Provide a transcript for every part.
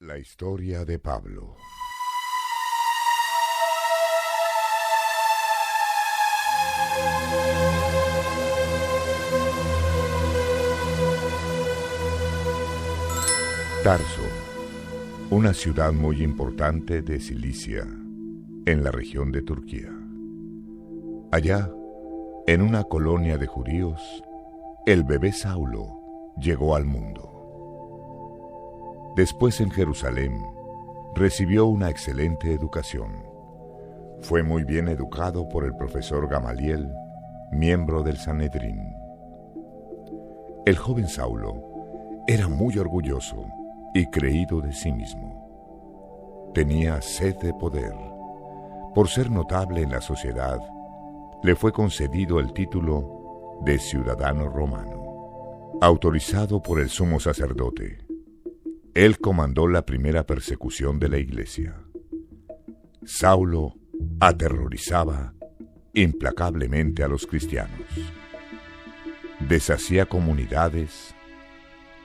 La historia de Pablo. Tarso, una ciudad muy importante de Cilicia, en la región de Turquía. Allá, en una colonia de judíos, el bebé Saulo llegó al mundo. Después en Jerusalén, recibió una excelente educación. Fue muy bien educado por el profesor Gamaliel, miembro del Sanedrín. El joven Saulo era muy orgulloso y creído de sí mismo. Tenía sed de poder. Por ser notable en la sociedad, le fue concedido el título de ciudadano romano. Autorizado por el sumo sacerdote, él comandó la primera persecución de la iglesia. Saulo aterrorizaba implacablemente a los cristianos. Deshacía comunidades,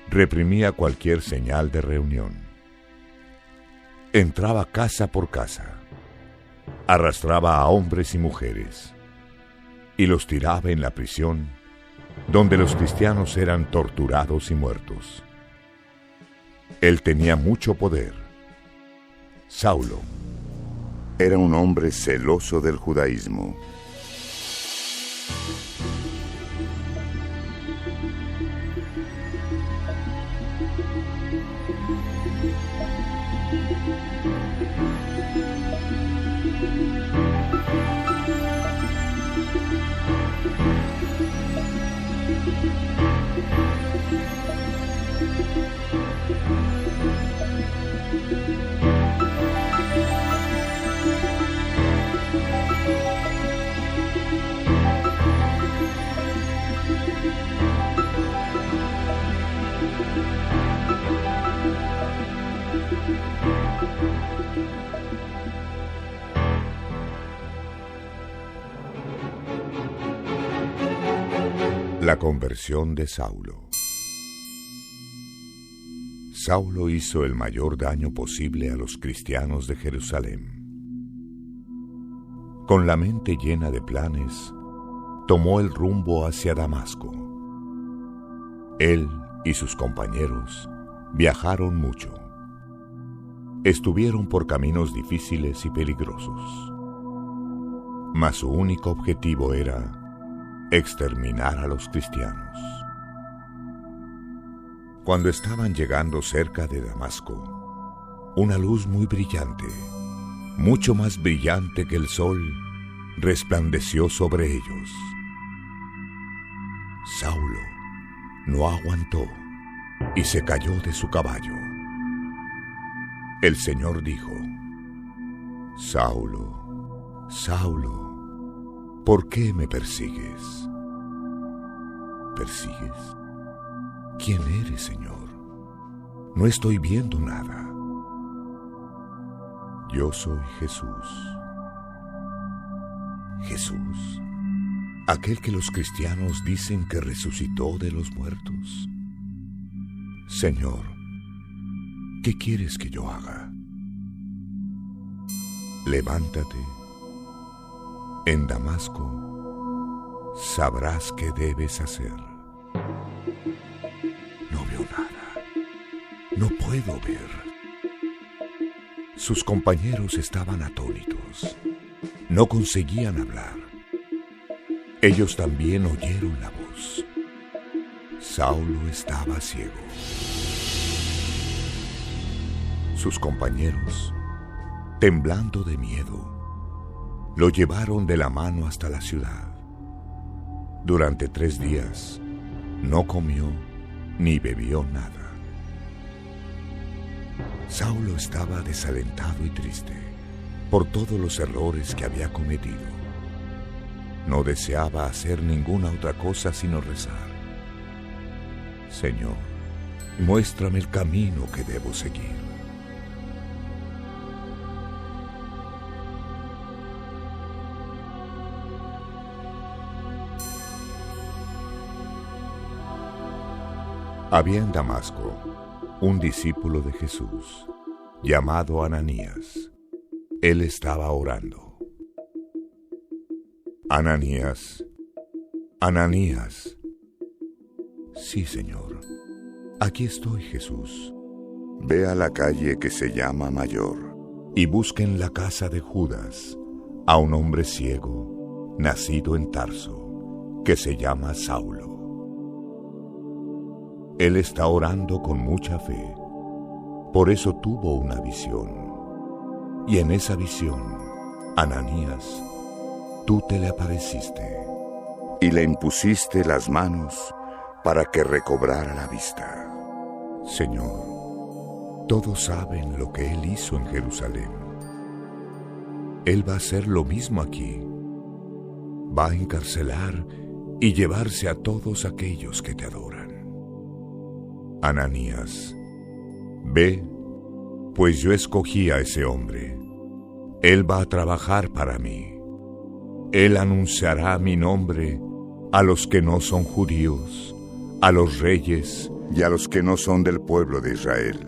reprimía cualquier señal de reunión. Entraba casa por casa, arrastraba a hombres y mujeres y los tiraba en la prisión, donde los cristianos eran torturados y muertos. Él tenía mucho poder. Saulo era un hombre celoso del judaísmo. La conversión de Saulo. Saulo hizo el mayor daño posible a los cristianos de Jerusalén. Con la mente llena de planes, tomó el rumbo hacia Damasco. Él y sus compañeros viajaron mucho. Estuvieron por caminos difíciles y peligrosos. Mas su único objetivo era exterminar a los cristianos. Cuando estaban llegando cerca de Damasco, una luz muy brillante, mucho más brillante que el sol, resplandeció sobre ellos. Saulo no aguantó y se cayó de su caballo. El Señor dijo: Saulo, Saulo, ¿por qué me persigues? ¿Persigues? ¿Quién eres, Señor? No estoy viendo nada. Yo soy Jesús. Jesús, aquel que los cristianos dicen que resucitó de los muertos. Señor, ¿qué quieres que yo haga? Levántate. En Damasco sabrás qué debes hacer. No veo nada. No puedo ver. Sus compañeros estaban atónitos. No conseguían hablar. Ellos también oyeron la voz. Saulo estaba ciego. Sus compañeros, temblando de miedo, lo llevaron de la mano hasta la ciudad. Durante 3 días no comió ni bebió nada. Saulo estaba desalentado y triste por todos los errores que había cometido. No deseaba hacer ninguna otra cosa sino rezar. Señor, muéstrame el camino que debo seguir. Había en Damasco un discípulo de Jesús, llamado Ananías. Él estaba orando. Ananías, Ananías. Sí, Señor. Aquí estoy, Jesús. Ve a la calle que se llama Mayor y busca en la casa de Judas a un hombre ciego, nacido en Tarso, que se llama Saulo. Él está orando con mucha fe. Por eso tuvo una visión. Y en esa visión, Ananías, tú te le apareciste y le impusiste las manos para que recobrara la vista. Señor, todos saben lo que Él hizo en Jerusalén. Él va a hacer lo mismo aquí. Va a encarcelar y llevarse a todos aquellos que te adoran. Ananías, ve, pues yo escogí a ese hombre. Él va a trabajar para mí. Él anunciará mi nombre a los que no son judíos, a los reyes y a los que no son del pueblo de Israel.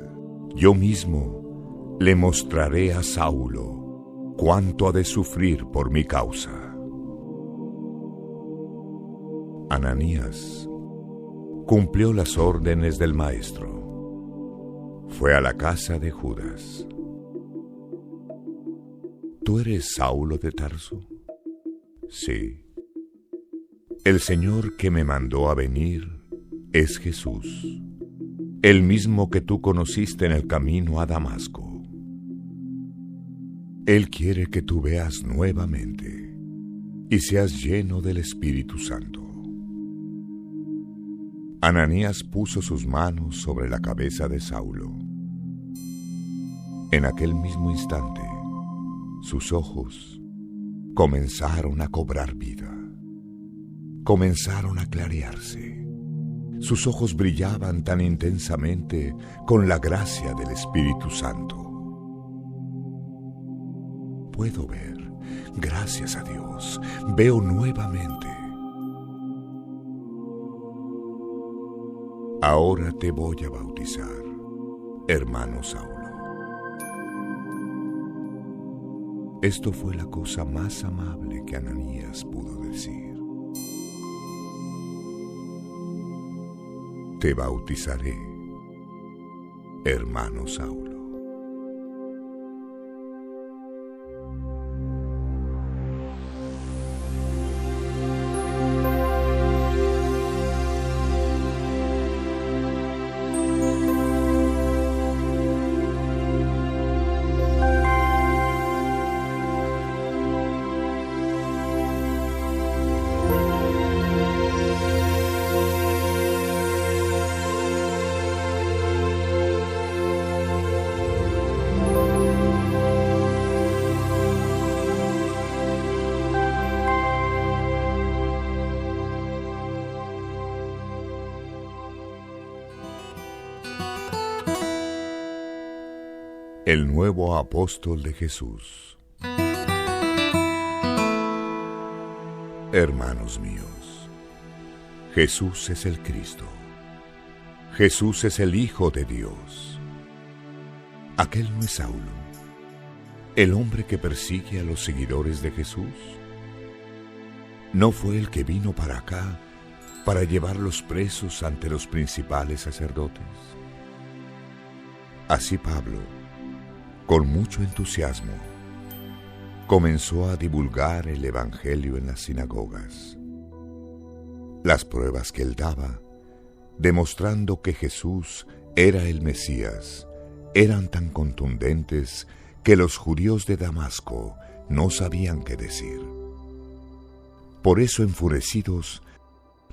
Yo mismo le mostraré a Saulo cuánto ha de sufrir por mi causa. Ananías cumplió las órdenes del maestro. Fue a la casa de Judas. ¿Tú eres Saulo de Tarso? Sí. El Señor que me mandó a venir es Jesús, el mismo que tú conociste en el camino a Damasco. Él quiere que tú veas nuevamente y seas lleno del Espíritu Santo. Ananías puso sus manos sobre la cabeza de Saulo. En aquel mismo instante, sus ojos comenzaron a cobrar vida. Comenzaron a clarearse. Sus ojos brillaban tan intensamente con la gracia del Espíritu Santo. Puedo ver, gracias a Dios, veo nuevamente. Ahora te voy a bautizar, hermano Saulo. Esto fue la cosa más amable que Ananías pudo decir. Te bautizaré, hermano Saulo. El nuevo apóstol de Jesús. Hermanos míos, Jesús es el Cristo. Jesús es el Hijo de Dios. Aquel no es Saulo, el hombre que persigue a los seguidores de Jesús. ¿No fue el que vino para acá para llevarlos presos ante los principales sacerdotes? Así Pablo, con mucho entusiasmo, comenzó a divulgar el Evangelio en las sinagogas. Las pruebas que él daba, demostrando que Jesús era el Mesías, eran tan contundentes que los judíos de Damasco no sabían qué decir. Por eso, enfurecidos,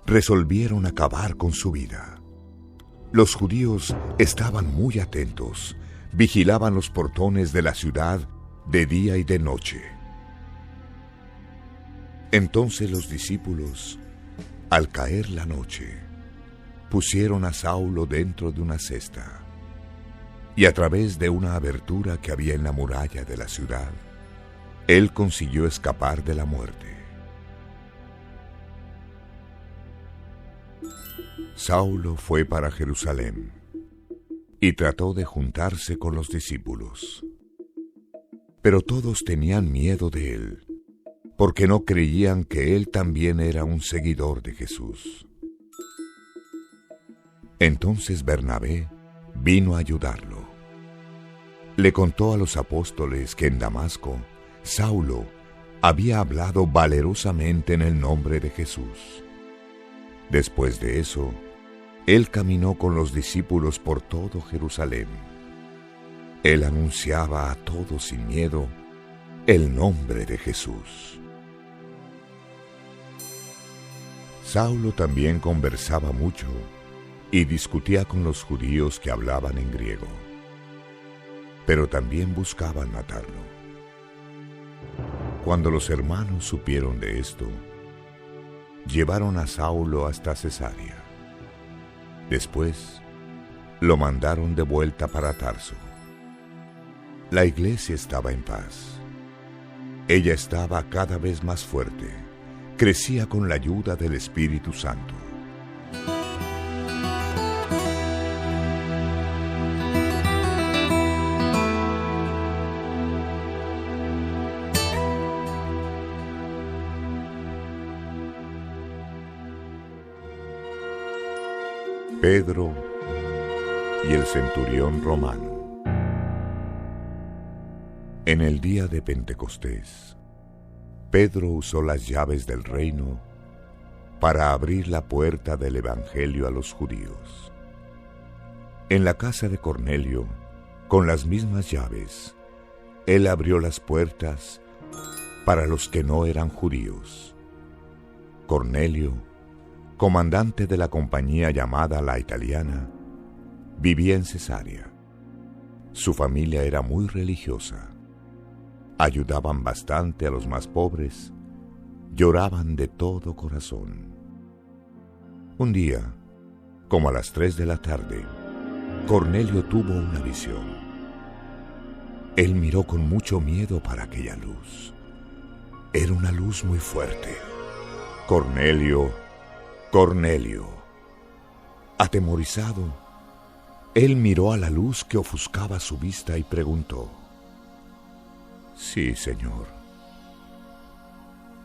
resolvieron acabar con su vida. Los judíos estaban muy atentos, vigilaban los portones de la ciudad de día y de noche. Entonces los discípulos, al caer la noche, pusieron a Saulo dentro de una cesta, y a través de una abertura que había en la muralla de la ciudad, él consiguió escapar de la muerte. Saulo fue para Jerusalén. y trató de juntarse con los discípulos. Pero todos tenían miedo de él, porque no creían que él también era un seguidor de Jesús. Entonces Bernabé vino a ayudarlo. Le contó a los apóstoles que en Damasco, Saulo había hablado valerosamente en el nombre de Jesús. Después de eso, él caminó con los discípulos por todo Jerusalén. Él anunciaba a todos sin miedo el nombre de Jesús. Saulo también conversaba mucho y discutía con los judíos que hablaban en griego, pero también buscaban matarlo. Cuando los hermanos supieron de esto, llevaron a Saulo hasta Cesarea. Después, lo mandaron de vuelta para Tarso. La iglesia estaba en paz. Ella estaba cada vez más fuerte, crecía con la ayuda del Espíritu Santo. Pedro y el centurión romano. En el día de Pentecostés, Pedro usó las llaves del reino para abrir la puerta del Evangelio a los judíos. En la casa de Cornelio, con las mismas llaves, él abrió las puertas para los que no eran judíos. Cornelio, comandante de la compañía llamada La Italiana, vivía en Cesarea. Su familia era muy religiosa. Ayudaban bastante a los más pobres, lloraban de todo corazón. Un día, como a las 3 de la tarde, Cornelio tuvo una visión. Él miró con mucho miedo para aquella luz. Era una luz muy fuerte. Cornelio, Cornelio. Atemorizado, él miró a la luz que ofuscaba su vista y preguntó: Sí, Señor.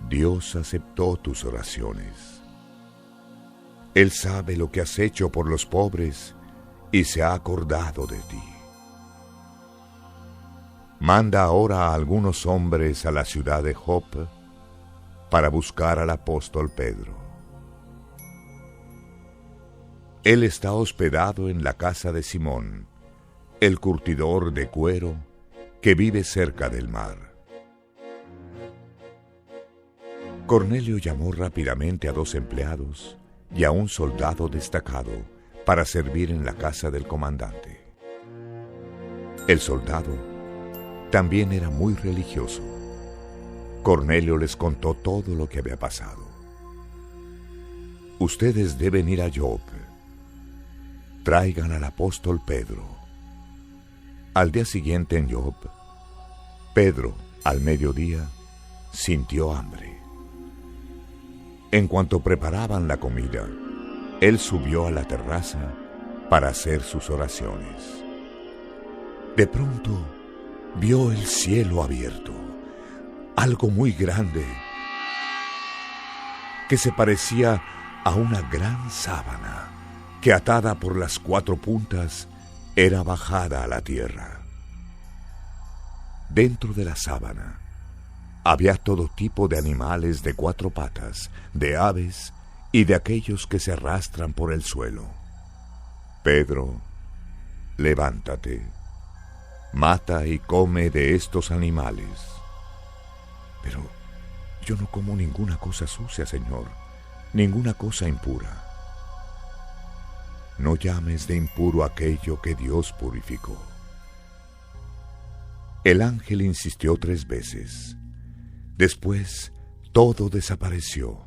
Dios aceptó tus oraciones. Él sabe lo que has hecho por los pobres y se ha acordado de ti. Manda ahora a algunos hombres a la ciudad de Jope para buscar al apóstol Pedro. Él está hospedado en la casa de Simón, el curtidor de cuero, que vive cerca del mar. Cornelio llamó rápidamente a 2 empleados y a un soldado destacado para servir en la casa del comandante. El soldado también era muy religioso. Cornelio les contó todo lo que había pasado. Ustedes deben ir a Jope. Traigan al apóstol Pedro. Al día siguiente en Jope, Pedro, al mediodía, sintió hambre. En cuanto preparaban la comida, él subió a la terraza para hacer sus oraciones. De pronto, vio el cielo abierto, algo muy grande, que se parecía a una gran sábana, que atada por las 4 puntas, era bajada a la tierra. Dentro de la sábana había todo tipo de animales de 4 patas, de aves y de aquellos que se arrastran por el suelo. Pedro, levántate, mata y come de estos animales. Pero yo no como ninguna cosa sucia, Señor, ninguna cosa impura. No llames de impuro aquello que Dios purificó. El ángel insistió 3 veces. Después, todo desapareció.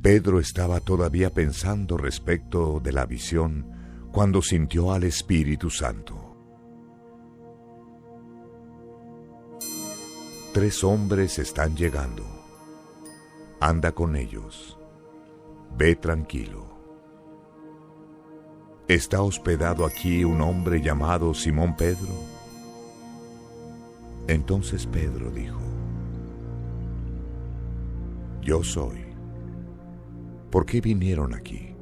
Pedro estaba todavía pensando respecto de la visión cuando sintió al Espíritu Santo. 3 hombres están llegando. Anda con ellos. Ve tranquilo. ¿está hospedado aquí un hombre llamado Simón Pedro? Entonces Pedro dijo: Yo soy. ¿Por qué vinieron aquí?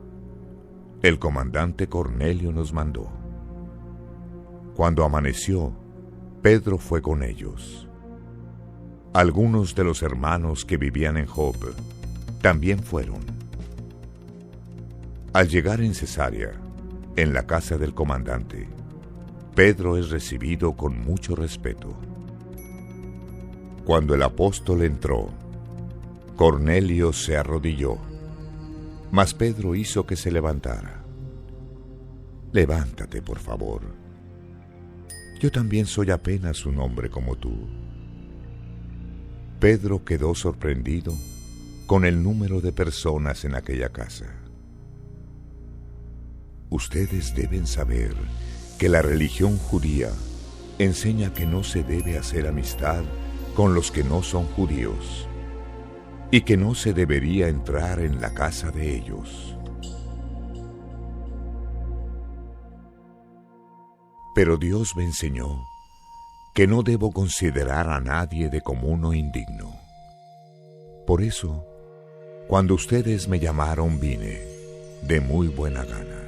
El comandante Cornelio nos mandó. Cuando amaneció, Pedro fue con ellos. Algunos de los hermanos que vivían en Jope también fueron. Al llegar en Cesarea, en la casa del comandante, Pedro es recibido con mucho respeto. Cuando el apóstol entró, Cornelio se arrodilló, mas Pedro hizo que se levantara. Levántate, por favor. Yo también soy apenas un hombre como tú. Pedro quedó sorprendido con el número de personas en aquella casa. Ustedes deben saber que la religión judía enseña que no se debe hacer amistad con los que no son judíos y que no se debería entrar en la casa de ellos. Pero Dios me enseñó que no debo considerar a nadie de común o indigno. Por eso, cuando ustedes me llamaron, vine de muy buena gana.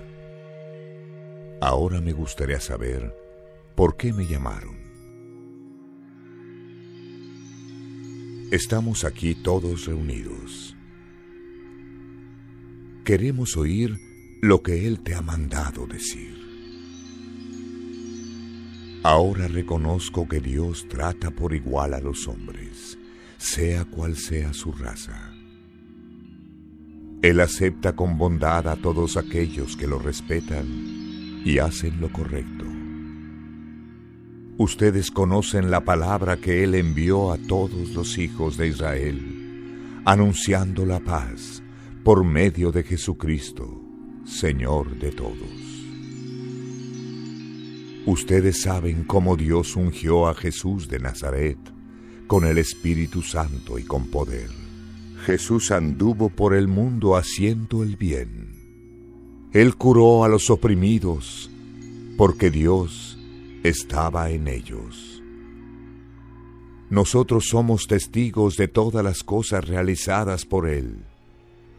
Ahora me gustaría saber por qué me llamaron. Estamos aquí todos reunidos. Queremos oír lo que Él te ha mandado decir. Ahora reconozco que Dios trata por igual a los hombres, sea cual sea su raza. Él acepta con bondad a todos aquellos que lo respetan y hacen lo correcto. Ustedes conocen la palabra que Él envió a todos los hijos de Israel, anunciando la paz por medio de Jesucristo, Señor de todos. Ustedes saben cómo Dios ungió a Jesús de Nazaret con el Espíritu Santo y con poder. Jesús anduvo por el mundo haciendo el bien. Él curó a los oprimidos, porque Dios estaba en ellos. Nosotros somos testigos de todas las cosas realizadas por Él,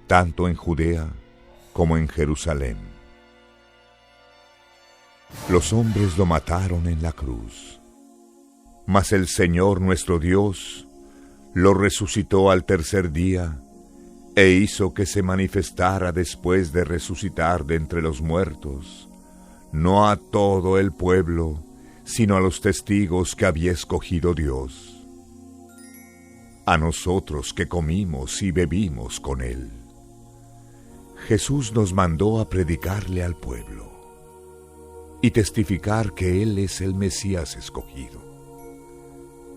tanto en Judea como en Jerusalén. Los hombres lo mataron en la cruz, mas el Señor nuestro Dios lo resucitó al tercer día e hizo que se manifestara después de resucitar de entre los muertos, no a todo el pueblo, sino a los testigos que había escogido Dios, a nosotros que comimos y bebimos con Él. Jesús nos mandó a predicarle al pueblo y testificar que Él es el Mesías escogido,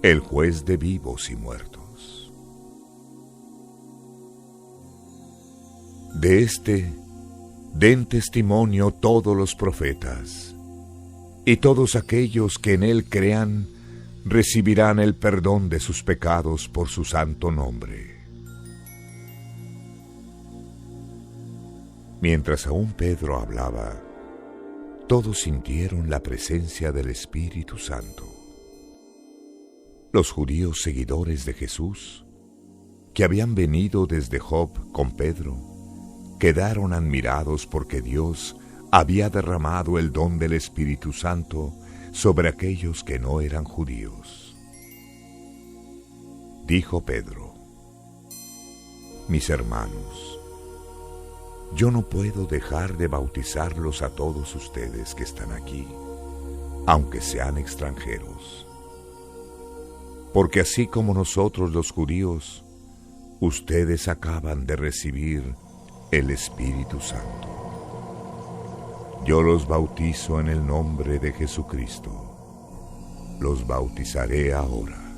el juez de vivos y muertos. De este den testimonio todos los profetas, y todos aquellos que en Él crean recibirán el perdón de sus pecados por su santo nombre. Mientras aún Pedro hablaba, todos sintieron la presencia del Espíritu Santo. Los judíos seguidores de Jesús, que habían venido desde Jope con Pedro, quedaron admirados porque Dios había derramado el don del Espíritu Santo sobre aquellos que no eran judíos. Dijo Pedro: Mis hermanos, yo no puedo dejar de bautizarlos a todos ustedes que están aquí, aunque sean extranjeros. Porque así como nosotros los judíos, ustedes acaban de recibir el Espíritu Santo. Yo los bautizo en el nombre de Jesucristo. Los bautizaré ahora.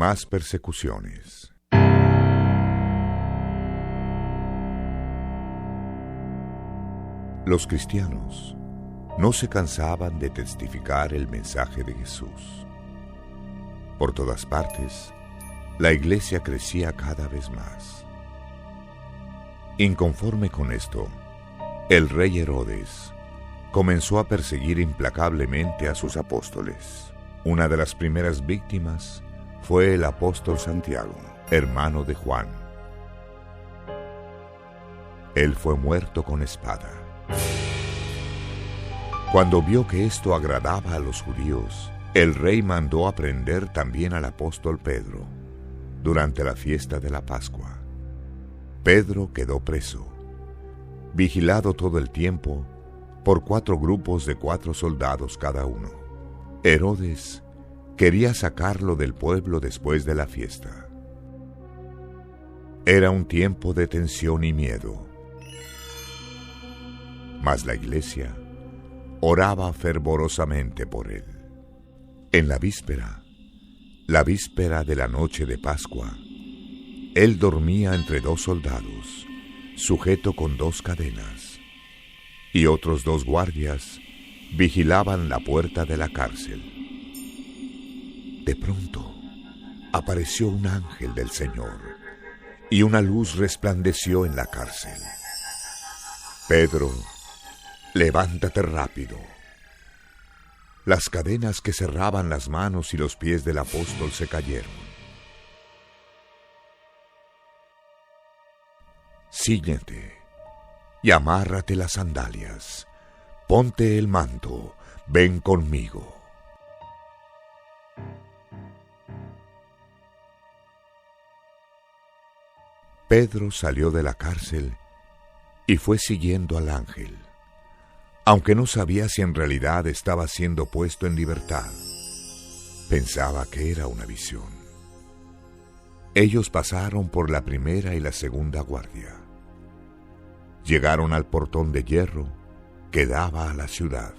más persecuciones. Los cristianos no se cansaban de testificar el mensaje de Jesús. Por todas partes, la iglesia crecía cada vez más. Inconforme con esto, el rey Herodes comenzó a perseguir implacablemente a sus apóstoles. Una de las primeras víctimas fue el apóstol Santiago, hermano de Juan. Él fue muerto con espada. Cuando vio que esto agradaba a los judíos, el rey mandó a prender también al apóstol Pedro durante la fiesta de la Pascua. Pedro quedó preso, vigilado todo el tiempo por 4 grupos de 4 soldados cada uno. Herodes quería sacarlo del pueblo después de la fiesta. Era un tiempo de tensión y miedo. Mas la iglesia oraba fervorosamente por él. En la víspera de la noche de Pascua, él dormía entre 2 soldados, sujeto con 2 cadenas, y otros 2 guardias vigilaban la puerta de la cárcel. De pronto apareció un ángel del Señor, y una luz resplandeció en la cárcel. Pedro, levántate rápido. Las cadenas que cerraban las manos y los pies del apóstol se cayeron. Cíñete y amárrate las sandalias. Ponte el manto, ven conmigo. Pedro salió de la cárcel y fue siguiendo al ángel, aunque no sabía si en realidad estaba siendo puesto en libertad. Pensaba que era una visión. Ellos pasaron por la primera y la segunda guardia. Llegaron al portón de hierro que daba a la ciudad.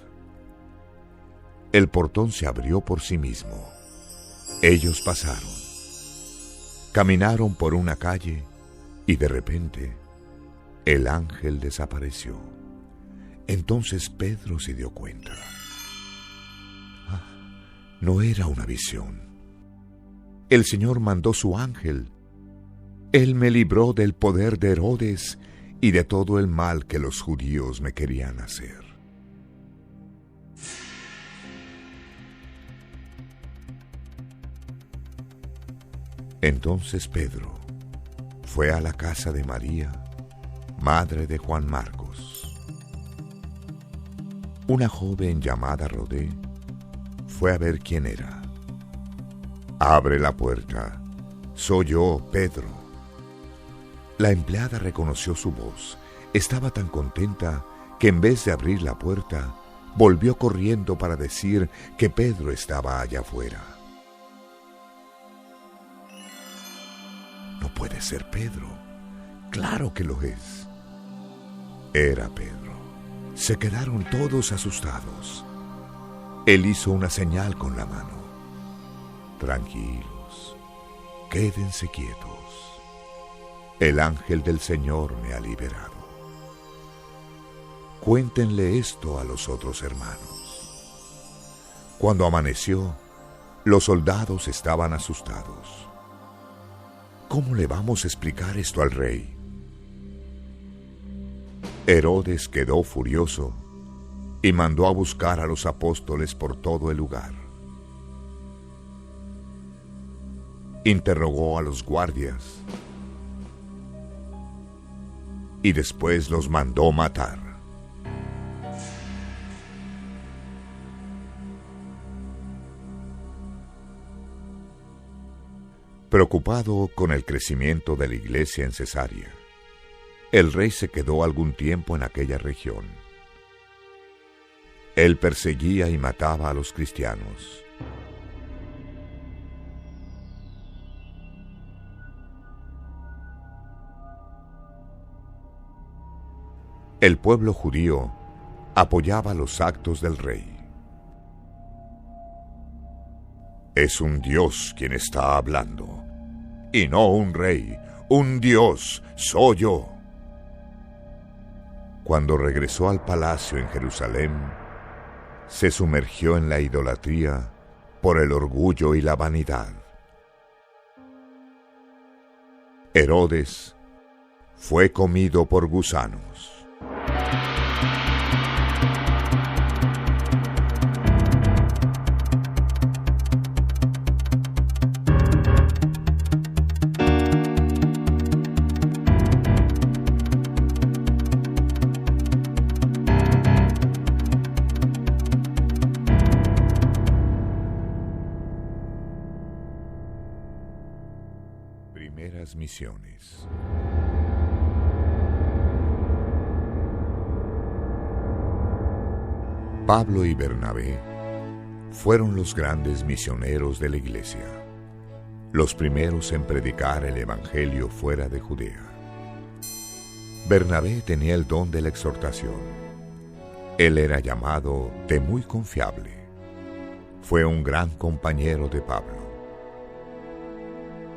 El portón se abrió por sí mismo. Ellos pasaron. Caminaron por una calle y de repente el ángel desapareció. Entonces Pedro se dio cuenta. No era una visión. El Señor mandó su ángel. Él me libró del poder de Herodes y de todo el mal que los judíos me querían hacer. Entonces Pedro fue a la casa de María, madre de Juan Marcos. Una joven llamada Rodé fue a ver quién era. Abre la puerta. Soy yo, Pedro. La empleada reconoció su voz. Estaba tan contenta que en vez de abrir la puerta, volvió corriendo para decir que Pedro estaba allá afuera. No puede ser Pedro. Claro que lo es. Era Pedro. Se quedaron todos asustados. Él hizo una señal con la mano. Tranquilos, quédense quietos. El ángel del Señor me ha liberado. Cuéntenle esto a los otros hermanos. Cuando amaneció, los soldados estaban asustados. ¿Cómo le vamos a explicar esto al rey? Herodes quedó furioso y mandó a buscar a los apóstoles por todo el lugar. Interrogó a los guardias y después los mandó matar. Preocupado con el crecimiento de la iglesia en Cesarea, el rey se quedó algún tiempo en aquella región. Él perseguía y mataba a los cristianos. El pueblo judío apoyaba los actos del rey. Es un Dios quien está hablando, y no un rey, un Dios soy yo. Cuando regresó al palacio en Jerusalén, se sumergió en la idolatría por el orgullo y la vanidad. Herodes fue comido por gusanos. Primeras misiones. Pablo y Bernabé fueron los grandes misioneros de la iglesia, los primeros en predicar el evangelio fuera de Judea. Bernabé tenía el don de la exhortación. Él era llamado de muy confiable. Fue un gran compañero de Pablo.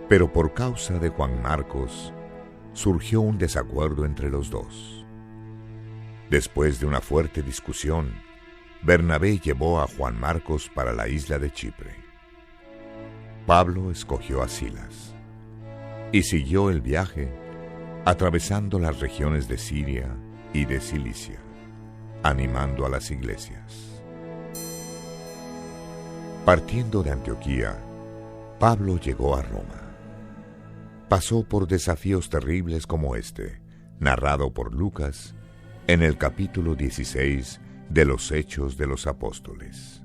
Pero por causa de Juan Marcos, surgió un desacuerdo entre los dos. Después de una fuerte discusión, Bernabé llevó a Juan Marcos para la isla de Chipre. Pablo escogió a Silas y siguió el viaje atravesando las regiones de Siria y de Cilicia, animando a las iglesias. Partiendo de Antioquía, Pablo llegó a Roma. Pasó por desafíos terribles como este, narrado por Lucas en el capítulo 16 de los Hechos de los Apóstoles.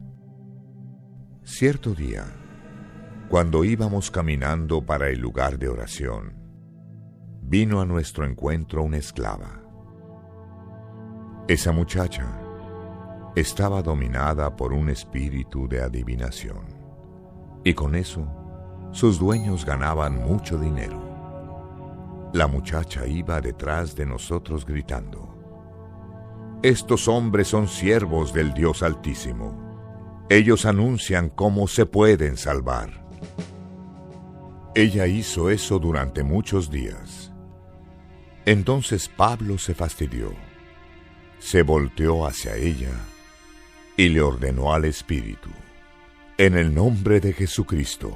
Cierto día, cuando íbamos caminando para el lugar de oración, vino a nuestro encuentro una esclava. Esa muchacha estaba dominada por un espíritu de adivinación, y con eso sus dueños ganaban mucho dinero. La muchacha iba detrás de nosotros gritando: «Estos hombres son siervos del Dios Altísimo. Ellos anuncian cómo se pueden salvar». Ella hizo eso durante muchos días. Entonces Pablo se fastidió, se volteó hacia ella y le ordenó al espíritu: «En el nombre de Jesucristo,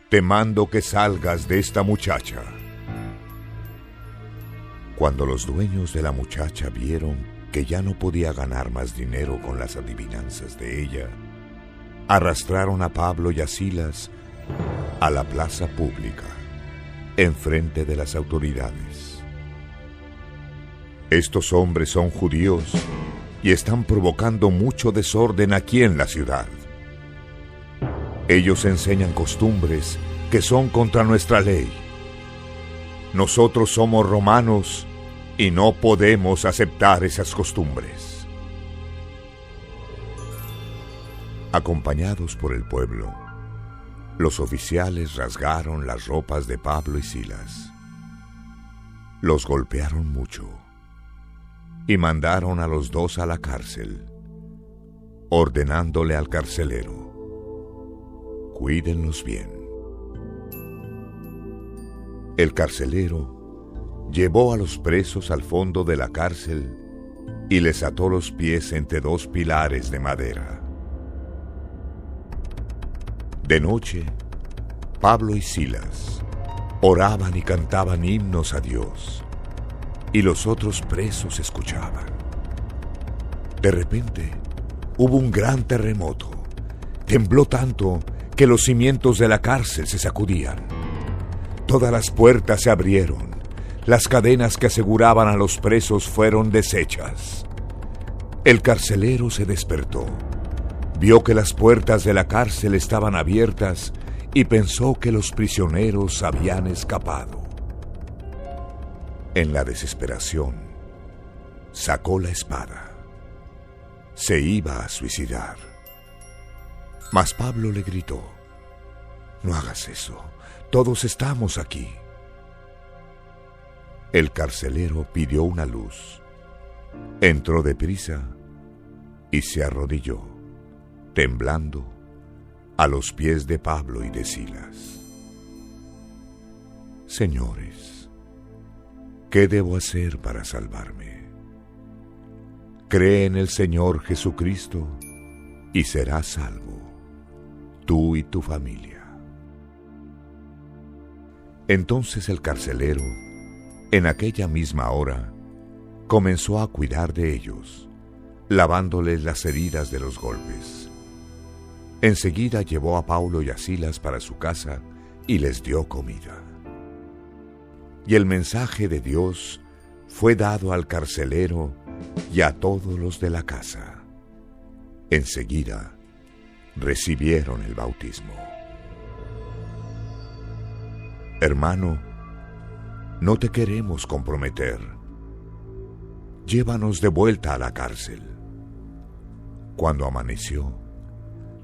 te mando que salgas de esta muchacha». Cuando los dueños de la muchacha vieron que ya no podía ganar más dinero con las adivinanzas de ella, arrastraron a Pablo y a Silas a la plaza pública, enfrente de las autoridades. «Estos hombres son judíos y están provocando mucho desorden aquí en la ciudad. Ellos enseñan costumbres que son contra nuestra ley. Nosotros somos romanos y no podemos aceptar esas costumbres». Acompañados por el pueblo, los oficiales rasgaron las ropas de Pablo y Silas. Los golpearon mucho y mandaron a los dos a la cárcel, ordenándole al carcelero: «Cuídenlos bien». El carcelero llevó a los presos al fondo de la cárcel y les ató los pies entre dos pilares de madera. De noche, Pablo y Silas oraban y cantaban himnos a Dios, y los otros presos escuchaban. De repente, hubo un gran terremoto. Tembló tanto que los cimientos de la cárcel se sacudían. Todas las puertas se abrieron. Las cadenas que aseguraban a los presos fueron deshechas. El carcelero se despertó. Vio que las puertas de la cárcel estaban abiertas y pensó que los prisioneros habían escapado. En la desesperación, sacó la espada. Se iba a suicidar. Mas Pablo le gritó: «No hagas eso, todos estamos aquí». El carcelero pidió una luz, entró deprisa y se arrodilló, temblando, a los pies de Pablo y de Silas. Señores, ¿qué debo hacer para salvarme? Cree en el Señor Jesucristo y serás salvo, tú y tu familia. Entonces el carcelero, en aquella misma hora, comenzó a cuidar de ellos, lavándoles las heridas de los golpes. Enseguida llevó a Pablo y a Silas para su casa y les dio comida. Y el mensaje de Dios fue dado al carcelero y a todos los de la casa. Enseguida recibieron el bautismo. Hermano, no te queremos comprometer. Llévanos de vuelta a la cárcel. Cuando amaneció,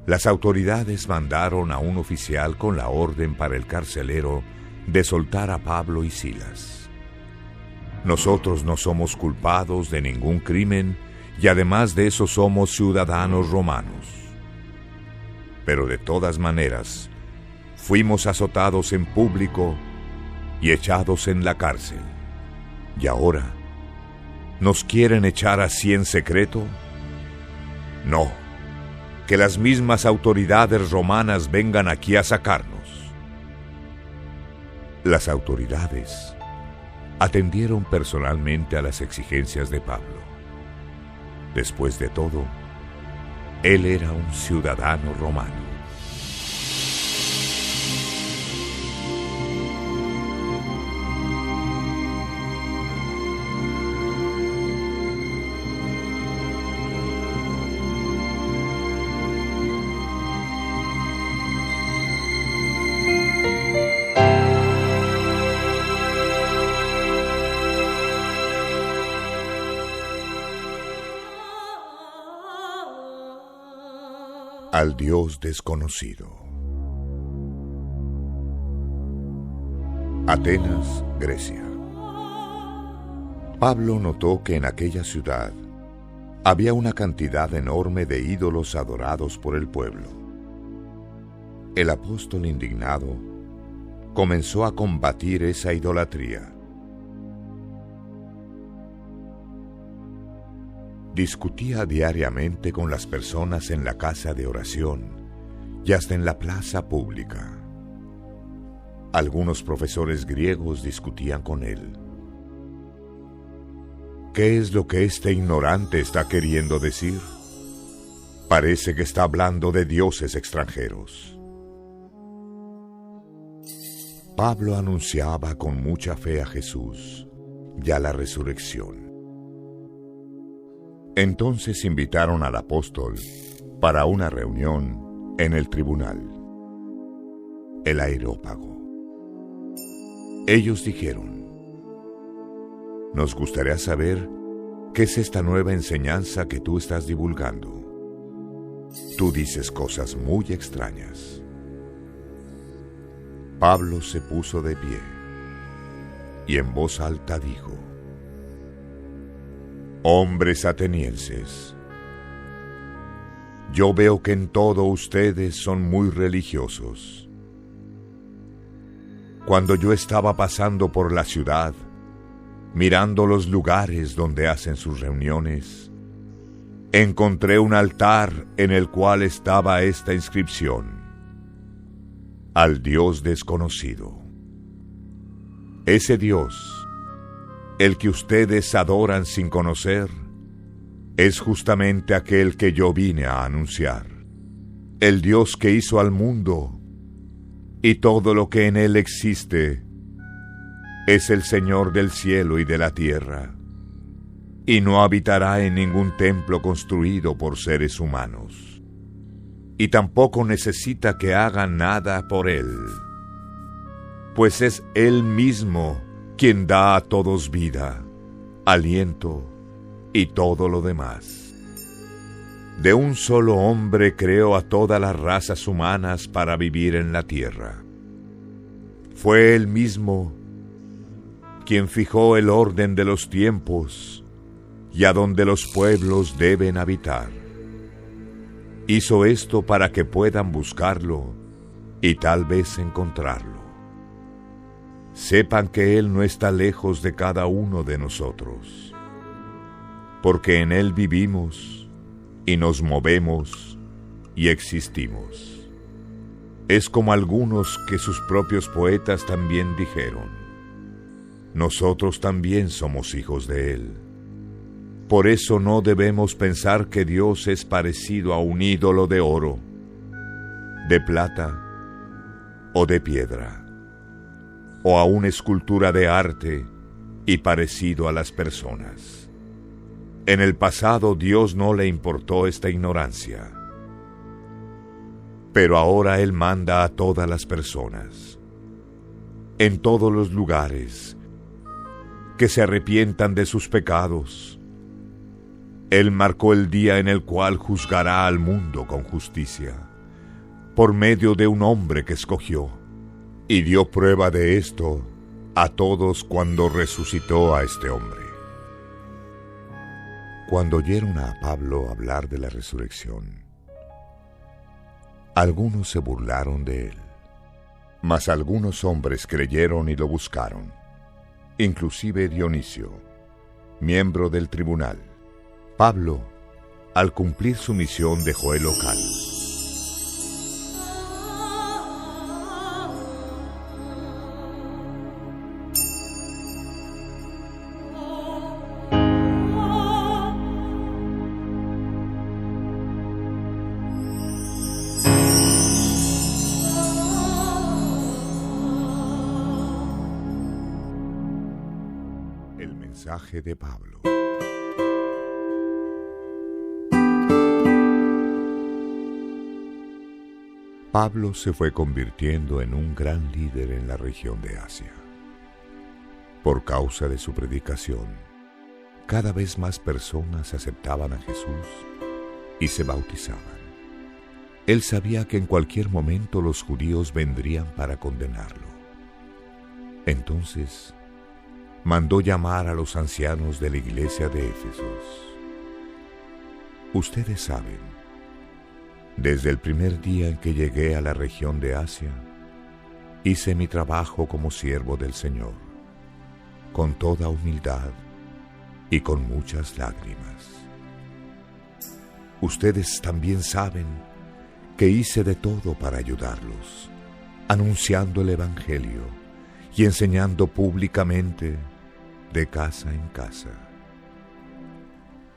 las autoridades mandaron a un oficial con la orden para el carcelero de soltar a Pablo y Silas. Nosotros no somos culpados de ningún crimen y además de eso somos ciudadanos romanos. Pero de todas maneras, fuimos azotados en público y echados en la cárcel. ¿Y ahora nos quieren echar así en secreto? No, que las mismas autoridades romanas vengan aquí a sacarnos. Las autoridades atendieron personalmente a las exigencias de Pablo. Después de todo, él era un ciudadano romano. Al Dios desconocido. Atenas, Grecia. Pablo notó que en aquella ciudad había una cantidad enorme de ídolos adorados por el pueblo. El apóstol, indignado, comenzó a combatir esa idolatría. Discutía diariamente con las personas en la casa de oración y hasta en la plaza pública. Algunos profesores griegos discutían con él. ¿Qué es lo que este ignorante está queriendo decir? Parece que está hablando de dioses extranjeros. Pablo anunciaba con mucha fe a Jesús y a la resurrección. Entonces invitaron al apóstol para una reunión en el tribunal, el Areópago. Ellos dijeron: nos gustaría saber qué es esta nueva enseñanza que tú estás divulgando. Tú dices cosas muy extrañas. Pablo se puso de pie y en voz alta dijo: hombres atenienses, yo veo que en todo ustedes son muy religiosos. Cuando yo estaba pasando por la ciudad, mirando los lugares donde hacen sus reuniones, encontré un altar en el cual estaba esta inscripción: al Dios desconocido. Ese Dios, el que ustedes adoran sin conocer, es justamente aquel que yo vine a anunciar. El Dios que hizo al mundo y todo lo que en él existe es el Señor del cielo y de la tierra, y no habitará en ningún templo construido por seres humanos, y tampoco necesita que hagan nada por él, pues es él mismo quien da a todos vida, aliento y todo lo demás. De un solo hombre creó a todas las razas humanas para vivir en la tierra. Fue él mismo quien fijó el orden de los tiempos y a donde los pueblos deben habitar. Hizo esto para que puedan buscarlo y tal vez encontrarlo. Sepan que Él no está lejos de cada uno de nosotros, porque en Él vivimos y nos movemos y existimos. Es como algunos que sus propios poetas también dijeron: nosotros también somos hijos de Él. Por eso no debemos pensar que Dios es parecido a un ídolo de oro, de plata o de piedra, o a una escultura de arte y parecido a las personas. En el pasado Dios no le importó esta ignorancia, pero ahora Él manda a todas las personas, en todos los lugares, que se arrepientan de sus pecados. Él marcó el día en el cual juzgará al mundo con justicia, por medio de un hombre que escogió, y dio prueba de esto a todos cuando resucitó a este hombre. Cuando oyeron a Pablo hablar de la resurrección, algunos se burlaron de él, mas algunos hombres creyeron y lo buscaron, inclusive Dionisio, miembro del tribunal. Pablo, al cumplir su misión, dejó el local. El mensaje de Pablo. Pablo se fue convirtiendo en un gran líder en la región de Asia. Por causa de su predicación, cada vez más personas aceptaban a Jesús y se bautizaban. Él sabía que en cualquier momento los judíos vendrían para condenarlo. Entonces, mandó llamar a los ancianos de la iglesia de Éfesos. Ustedes saben, desde el primer día en que llegué a la región de Asia, hice mi trabajo como siervo del Señor, con toda humildad y con muchas lágrimas. Ustedes también saben que hice de todo para ayudarlos, anunciando el Evangelio y enseñando públicamente de casa en casa.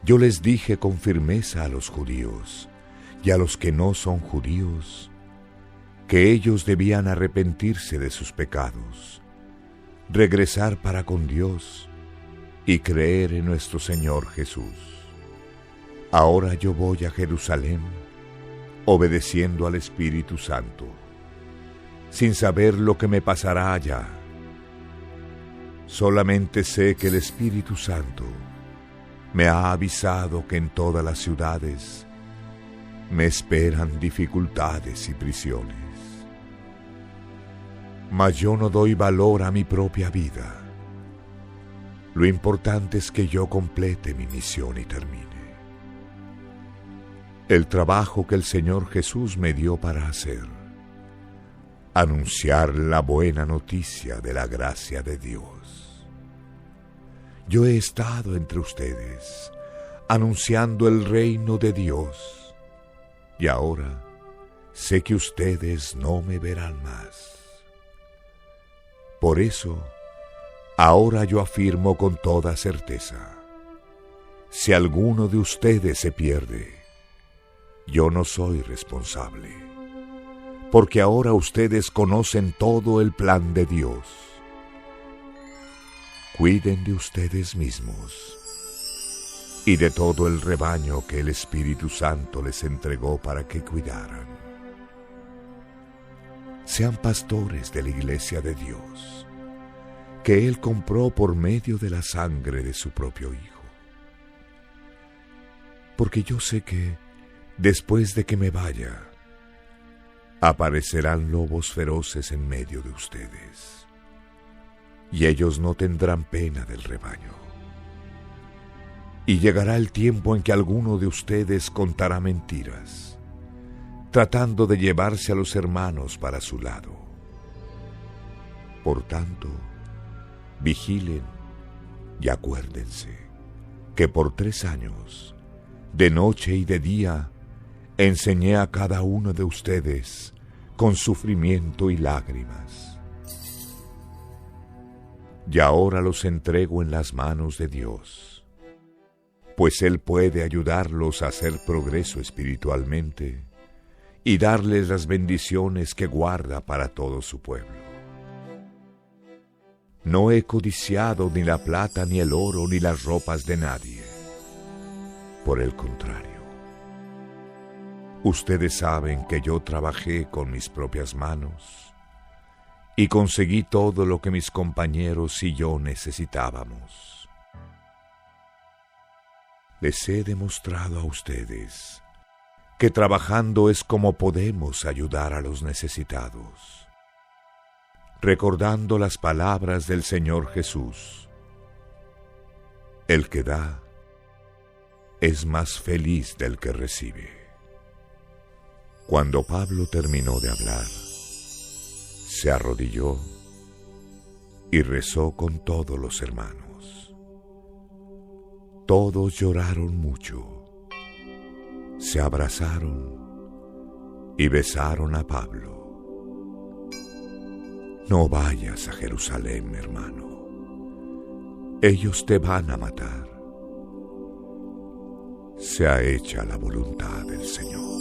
Yo les dije con firmeza a los judíos y a los que no son judíos, que ellos debían arrepentirse de sus pecados, regresar para con Dios y creer en nuestro Señor Jesús. Ahora yo voy a Jerusalén, obedeciendo al Espíritu Santo, sin saber lo que me pasará allá. Solamente sé que el Espíritu Santo me ha avisado que en todas las ciudades me esperan dificultades y prisiones. Mas yo no doy valor a mi propia vida. Lo importante es que yo complete mi misión y termine el trabajo que el Señor Jesús me dio para hacer: anunciar la buena noticia de la gracia de Dios. Yo he estado entre ustedes, anunciando el reino de Dios, y ahora sé que ustedes no me verán más. Por eso, ahora yo afirmo con toda certeza: si alguno de ustedes se pierde, yo no soy responsable, porque ahora ustedes conocen todo el plan de Dios. Cuiden de ustedes mismos y de todo el rebaño que el Espíritu Santo les entregó para que cuidaran. Sean pastores de la iglesia de Dios, que Él compró por medio de la sangre de su propio Hijo. Porque yo sé que, después de que me vaya, aparecerán lobos feroces en medio de ustedes, y ellos no tendrán pena del rebaño. Y llegará el tiempo en que alguno de ustedes contará mentiras, tratando de llevarse a los hermanos para su lado. Por tanto, vigilen y acuérdense que por 3 años, de noche y de día, enseñé a cada uno de ustedes con sufrimiento y lágrimas. Y ahora los entrego en las manos de Dios, pues Él puede ayudarlos a hacer progreso espiritualmente y darles las bendiciones que guarda para todo su pueblo. No he codiciado ni la plata, ni el oro, ni las ropas de nadie. Por el contrario, ustedes saben que yo trabajé con mis propias manos y conseguí todo lo que mis compañeros y yo necesitábamos. Les he demostrado a ustedes que trabajando es como podemos ayudar a los necesitados, recordando las palabras del Señor Jesús: el que da es más feliz del que recibe. Cuando Pablo terminó de hablar, se arrodilló y rezó con todos los hermanos. Todos lloraron mucho, se abrazaron y besaron a Pablo. No vayas a Jerusalén, hermano. Ellos te van a matar. Sea hecha la voluntad del Señor.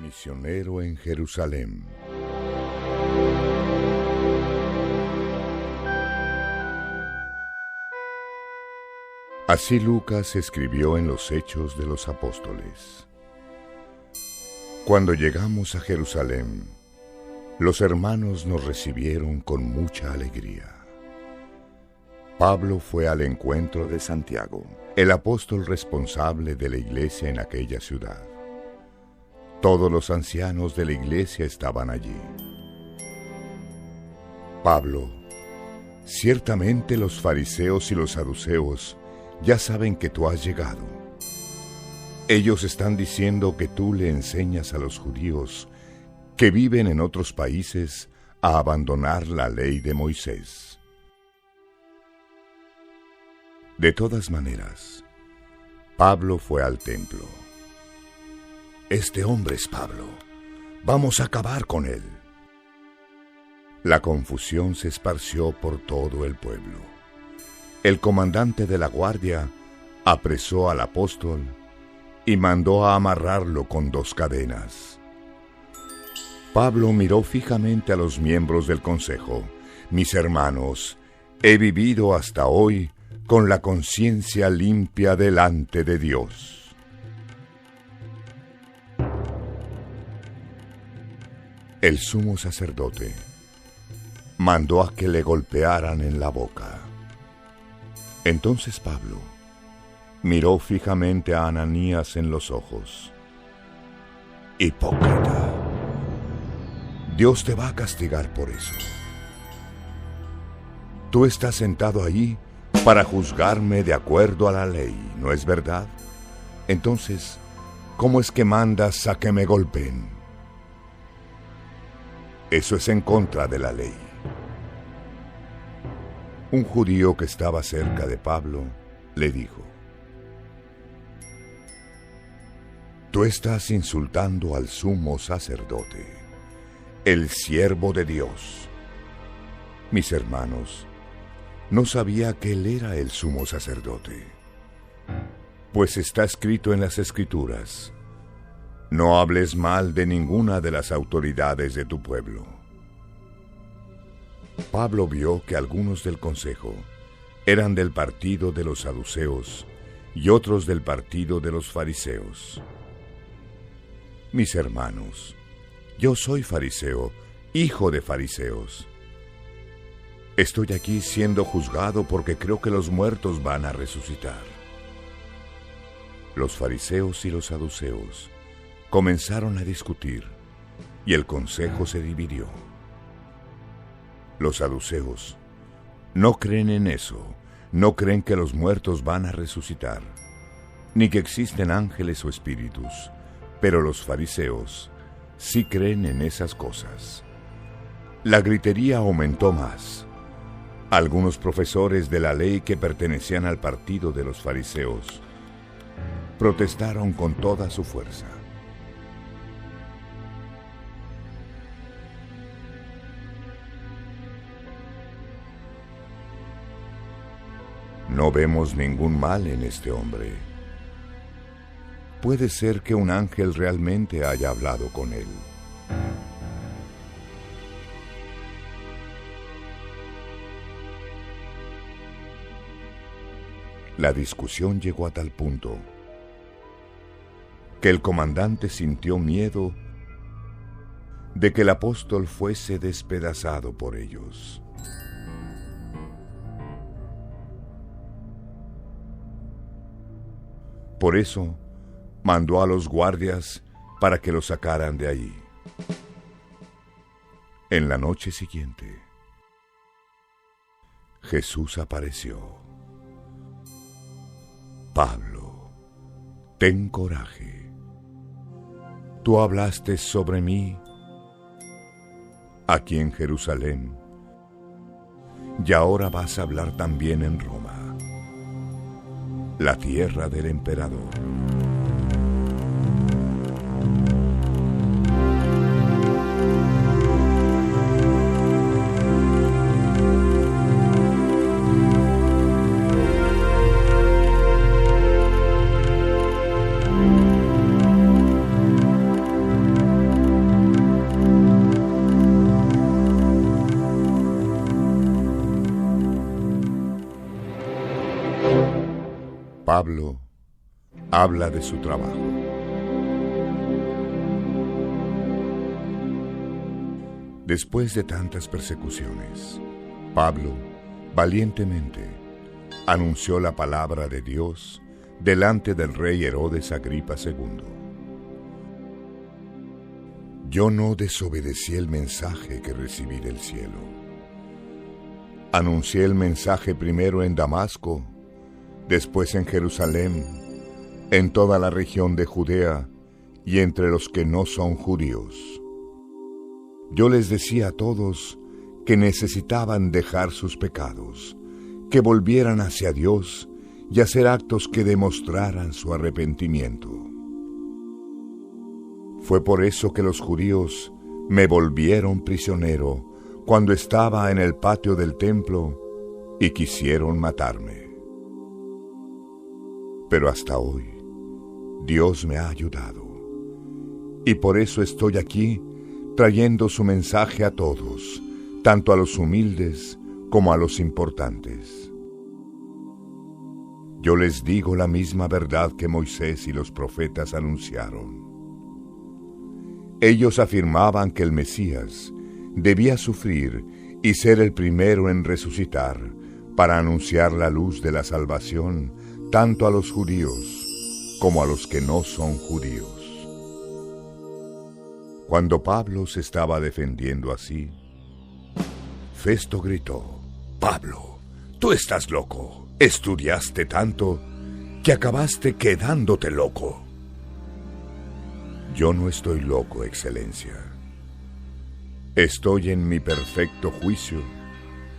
Misionero en Jerusalén. Así Lucas escribió en los Hechos de los Apóstoles. Cuando llegamos a Jerusalén, los hermanos nos recibieron con mucha alegría. Pablo fue al encuentro de Santiago, el apóstol responsable de la iglesia en aquella ciudad. Todos los ancianos de la iglesia estaban allí. Pablo: ciertamente los fariseos y los saduceos ya saben que tú has llegado. Ellos están diciendo que tú le enseñas a los judíos que viven en otros países a abandonar la ley de Moisés. De todas maneras, Pablo fue al templo. Este hombre es Pablo. Vamos a acabar con él. La confusión se esparció por todo el pueblo. El comandante de la guardia apresó al apóstol y mandó a amarrarlo con 2 cadenas. Pablo miró fijamente a los miembros del consejo. Mis hermanos, he vivido hasta hoy con la conciencia limpia delante de Dios. El sumo sacerdote mandó a que le golpearan en la boca. Entonces Pablo miró fijamente a Ananías en los ojos. Hipócrita, Dios te va a castigar por eso. Tú estás sentado ahí para juzgarme de acuerdo a la ley, ¿no es verdad? Entonces, ¿cómo es que mandas a que me golpeen? Eso es en contra de la ley. Un judío que estaba cerca de Pablo le dijo: tú estás insultando al sumo sacerdote, el siervo de Dios. Mis hermanos, no sabía que él era el sumo sacerdote, pues está escrito en las Escrituras: No hables mal de ninguna de las autoridades de tu pueblo. Pablo vio que algunos del consejo eran del partido de los saduceos y otros del partido de los fariseos. Mis hermanos, yo soy fariseo, hijo de fariseos. Estoy aquí siendo juzgado porque creo que los muertos van a resucitar. Los fariseos y los saduceos comenzaron a discutir y el consejo se dividió. Los saduceos no creen en eso, no creen que los muertos van a resucitar, ni que existen ángeles o espíritus, pero los fariseos sí creen en esas cosas. La gritería aumentó más. Algunos profesores de la ley que pertenecían al partido de los fariseos protestaron con toda su fuerza. No vemos ningún mal en este hombre. Puede ser que un ángel realmente haya hablado con él. La discusión llegó a tal punto que el comandante sintió miedo de que el apóstol fuese despedazado por ellos. Por eso mandó a los guardias para que lo sacaran de allí. En la noche siguiente, Jesús apareció. Pablo, ten coraje. Tú hablaste sobre mí aquí en Jerusalén, y ahora vas a hablar también en Roma, la tierra del emperador. Pablo habla de su trabajo. Después de tantas persecuciones, Pablo valientemente anunció la palabra de Dios delante del rey Herodes Agripa II. Yo no desobedecí el mensaje que recibí del cielo. Anuncié el mensaje primero en Damasco, después en Jerusalén, en toda la región de Judea y entre los que no son judíos. Yo les decía a todos que necesitaban dejar sus pecados, que volvieran hacia Dios y hacer actos que demostraran su arrepentimiento. Fue por eso que los judíos me volvieron prisionero cuando estaba en el patio del templo y quisieron matarme. Pero hasta hoy, Dios me ha ayudado, y por eso estoy aquí trayendo su mensaje a todos, tanto a los humildes como a los importantes. Yo les digo la misma verdad que Moisés y los profetas anunciaron. Ellos afirmaban que el Mesías debía sufrir y ser el primero en resucitar para anunciar la luz de la salvación tanto a los judíos como a los que no son judíos. Cuando Pablo se estaba defendiendo así, Festo gritó: Pablo, tú estás loco. Estudiaste tanto que acabaste quedándote loco. Yo no estoy loco, Excelencia. Estoy en mi perfecto juicio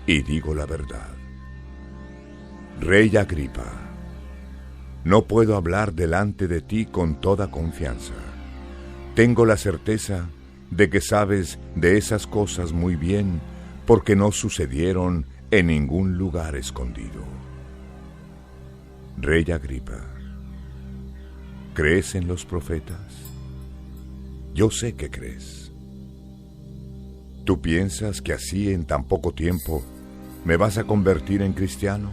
y digo la verdad. Rey Agripa, no puedo hablar delante de ti con toda confianza. Tengo la certeza de que sabes de esas cosas muy bien, porque no sucedieron en ningún lugar escondido. Rey Agripa, ¿crees en los profetas? yo sé que crees. ¿Tú piensas que así en tan poco tiempo me vas a convertir en cristiano?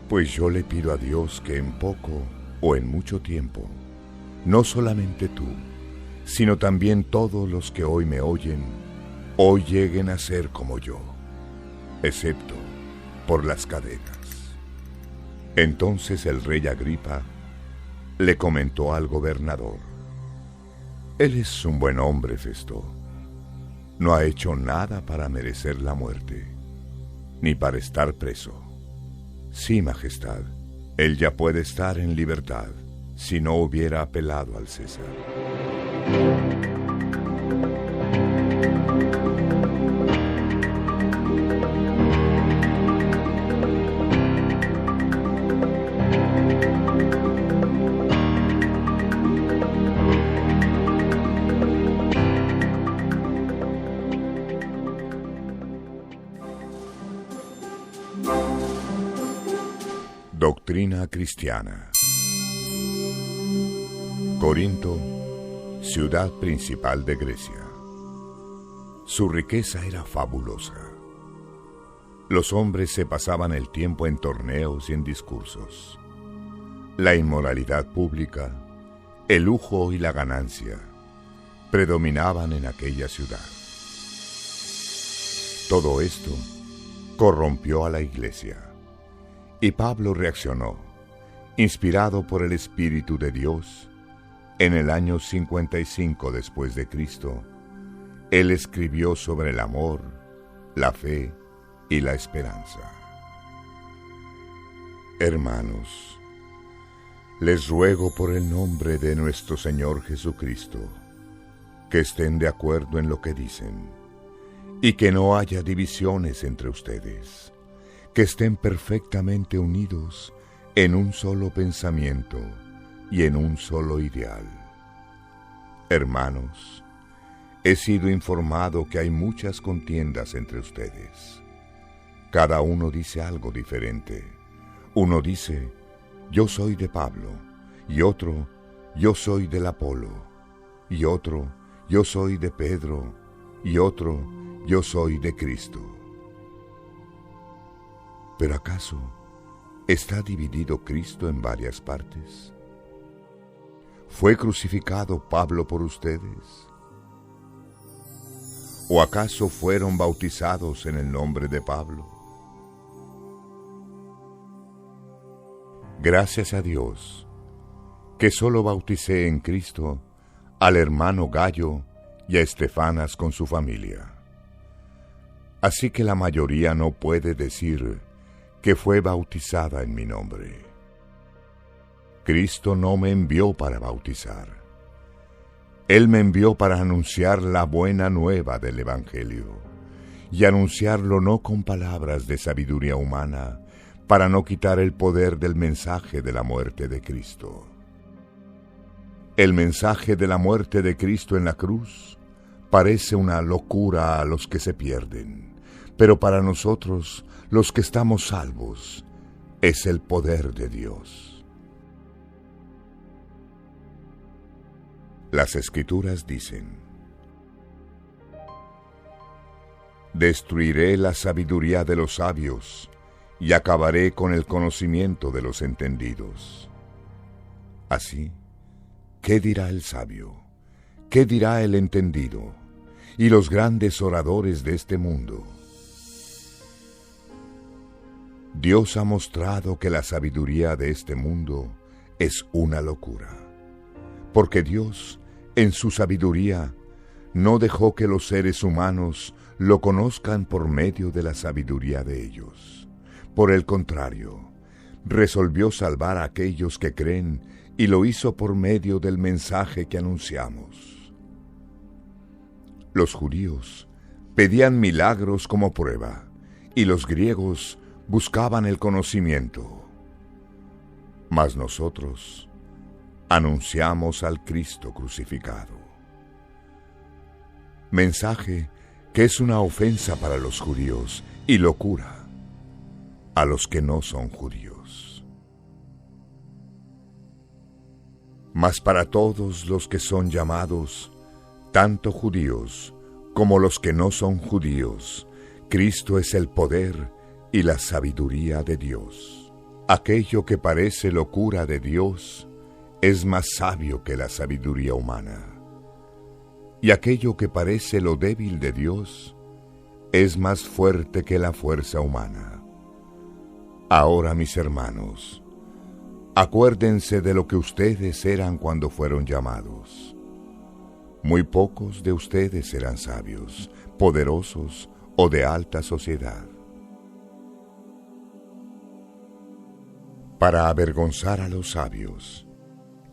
Pues yo le pido a Dios que en poco o en mucho tiempo, no solamente tú, sino también todos los que hoy me oyen, hoy lleguen a ser como yo, excepto por las cadenas. Entonces el rey Agripa le comentó al gobernador: él es un buen hombre, Festo. No ha hecho nada para merecer la muerte, ni para estar preso. Sí, Majestad, él ya puede estar en libertad si no hubiera apelado al César. Doctrina cristiana. Corinto, ciudad principal de Grecia. Su riqueza era fabulosa. Los hombres se pasaban el tiempo en torneos y en discursos. La inmoralidad pública, el lujo y la ganancia predominaban en aquella ciudad. Todo esto corrompió a la iglesia. Y Pablo reaccionó, inspirado por el Espíritu de Dios. En el año 55 después de Cristo, él escribió sobre el amor, la fe y la esperanza. Hermanos, les ruego por el nombre de nuestro Señor Jesucristo, que estén de acuerdo en lo que dicen, y que no haya divisiones entre ustedes, que estén perfectamente unidos en un solo pensamiento y en un solo ideal. Hermanos, he sido informado que hay muchas contiendas entre ustedes. Cada uno dice algo diferente. Uno dice: yo soy de Pablo, y otro: yo soy del Apolo, y otro: yo soy de Pedro, y otro: yo soy de Cristo. ¿Pero acaso está dividido Cristo en varias partes? ¿Fue crucificado Pablo por ustedes? ¿O acaso fueron bautizados en el nombre de Pablo? Gracias a Dios, que solo bauticé en Cristo al hermano Gayo y a Estefanas con su familia. Así que la mayoría no puede decir que fue bautizada en mi nombre. Cristo no me envió para bautizar. Él me envió para anunciar la buena nueva del Evangelio, y anunciarlo no con palabras de sabiduría humana, para no quitar el poder del mensaje de la muerte de Cristo. El mensaje de la muerte de Cristo en la cruz parece una locura a los que se pierden, pero para nosotros, los que estamos salvos, es el poder de Dios. Las Escrituras dicen: destruiré la sabiduría de los sabios y acabaré con el conocimiento de los entendidos. Así, ¿qué dirá el sabio? ¿Qué dirá el entendido? Y los grandes oradores de este mundo. Dios ha mostrado que la sabiduría de este mundo es una locura, porque Dios, en su sabiduría, no dejó que los seres humanos lo conozcan por medio de la sabiduría de ellos. Por el contrario, resolvió salvar a aquellos que creen y lo hizo por medio del mensaje que anunciamos. Los judíos pedían milagros como prueba, y los griegos buscaban el conocimiento. Mas nosotros anunciamos al Cristo crucificado. Mensaje que es una ofensa para los judíos y locura a los que no son judíos. Mas para todos los que son llamados, tanto judíos como los que no son judíos, Cristo es el poder y la sabiduría de Dios. Aquello que parece locura de Dios es más sabio que la sabiduría humana. Y aquello que parece lo débil de Dios es más fuerte que la fuerza humana. Ahora, mis hermanos, acuérdense de lo que ustedes eran cuando fueron llamados. Muy pocos de ustedes eran sabios, poderosos o de alta sociedad. Para avergonzar a los sabios,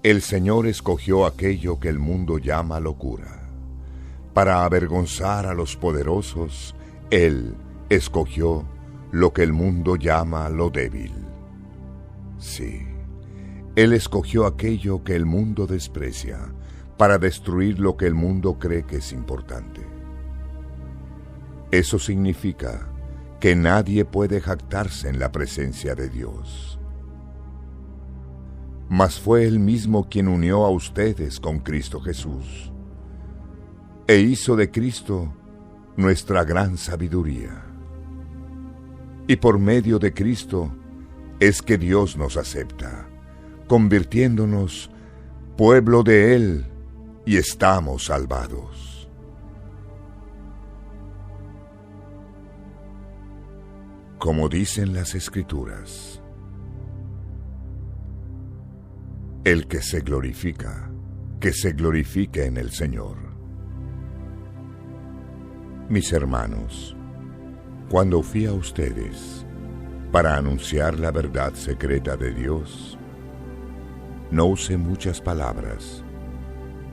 el Señor escogió aquello que el mundo llama locura. Para avergonzar a los poderosos, Él escogió lo que el mundo llama lo débil. Sí, Él escogió aquello que el mundo desprecia, para destruir lo que el mundo cree que es importante. Eso significa que nadie puede jactarse en la presencia de Dios. Mas fue Él mismo quien unió a ustedes con Cristo Jesús, e hizo de Cristo nuestra gran sabiduría. Y por medio de Cristo es que Dios nos acepta, convirtiéndonos pueblo de Él, y estamos salvados. Como dicen las Escrituras, el que se glorifica, que se glorifique en el Señor. Mis hermanos, cuando fui a ustedes para anunciar la verdad secreta de Dios, no usé muchas palabras,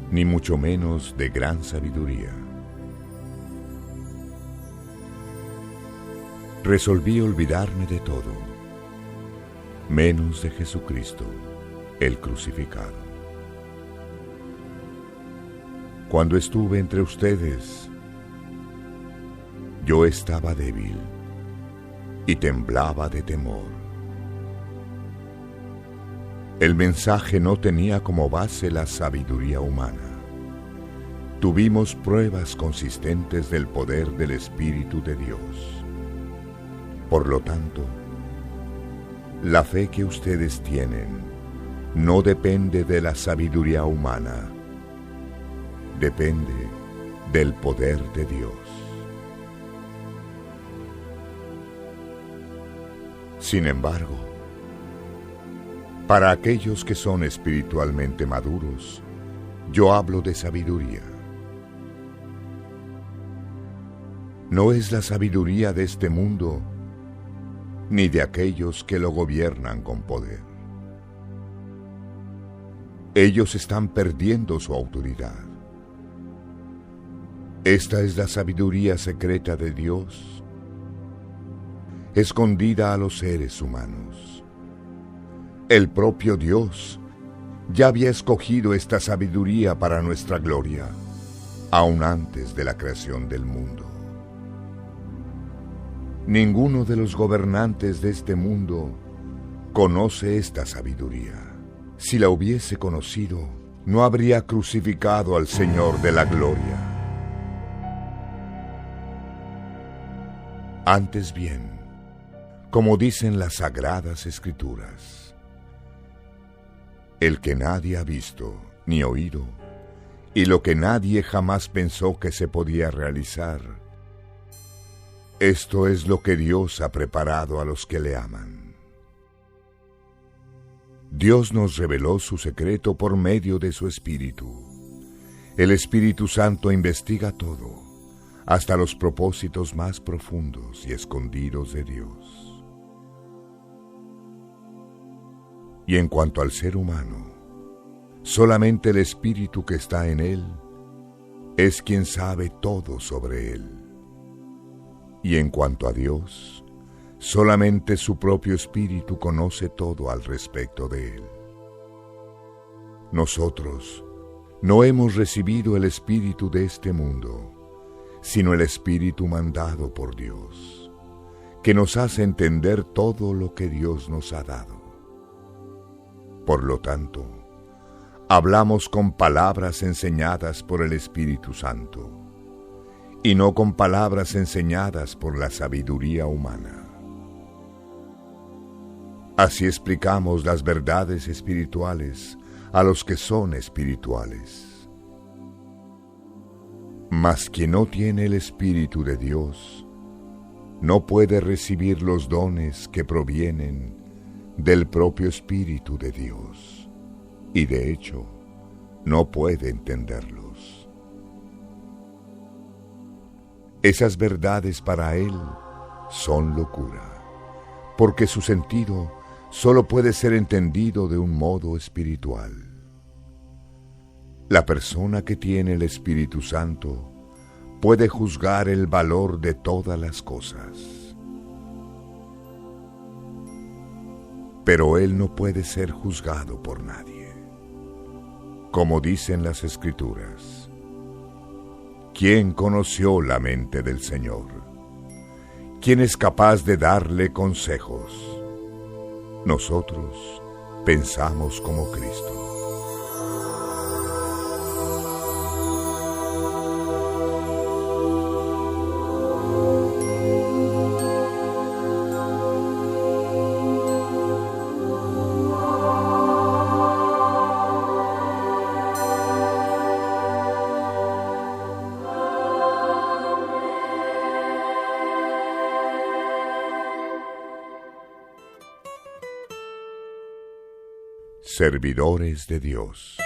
ni mucho menos de gran sabiduría. Resolví olvidarme de todo, menos de Jesucristo, el crucificado. Cuando estuve entre ustedes, yo estaba débil y temblaba de temor. El mensaje no tenía como base la sabiduría humana. Tuvimos pruebas consistentes del poder del Espíritu de Dios. Por lo tanto, la fe que ustedes tienen no depende de la sabiduría humana, depende del poder de Dios. Sin embargo, para aquellos que son espiritualmente maduros, yo hablo de sabiduría. No es la sabiduría de este mundo, ni de aquellos que lo gobiernan con poder. Ellos están perdiendo su autoridad. Esta es la sabiduría secreta de Dios, escondida a los seres humanos. El propio Dios ya había escogido esta sabiduría para nuestra gloria, aún antes de la creación del mundo. Ninguno de los gobernantes de este mundo conoce esta sabiduría. Si la hubiese conocido, no habría crucificado al Señor de la gloria. Antes bien, como dicen las Sagradas Escrituras, el que nadie ha visto ni oído, y lo que nadie jamás pensó que se podía realizar, esto es lo que Dios ha preparado a los que le aman. Dios nos reveló su secreto por medio de su Espíritu. El Espíritu Santo investiga todo, hasta los propósitos más profundos y escondidos de Dios. Y en cuanto al ser humano, solamente el Espíritu que está en él es quien sabe todo sobre él. Y en cuanto a Dios, solamente su propio Espíritu conoce todo al respecto de él. Nosotros no hemos recibido el espíritu de este mundo, sino el Espíritu mandado por Dios, que nos hace entender todo lo que Dios nos ha dado. Por lo tanto, hablamos con palabras enseñadas por el Espíritu Santo, y no con palabras enseñadas por la sabiduría humana. Así explicamos las verdades espirituales a los que son espirituales. Mas quien no tiene el Espíritu de Dios, no puede recibir los dones que provienen del propio Espíritu de Dios, y de hecho, no puede entenderlos. Esas verdades para él son locura, porque su sentido solo puede ser entendido de un modo espiritual. La persona que tiene el Espíritu Santo puede juzgar el valor de todas las cosas. Pero él no puede ser juzgado por nadie. Como dicen las Escrituras, ¿quién conoció la mente del Señor? ¿Quién es capaz de darle consejos? Nosotros pensamos como Cristo. Servidores de Dios.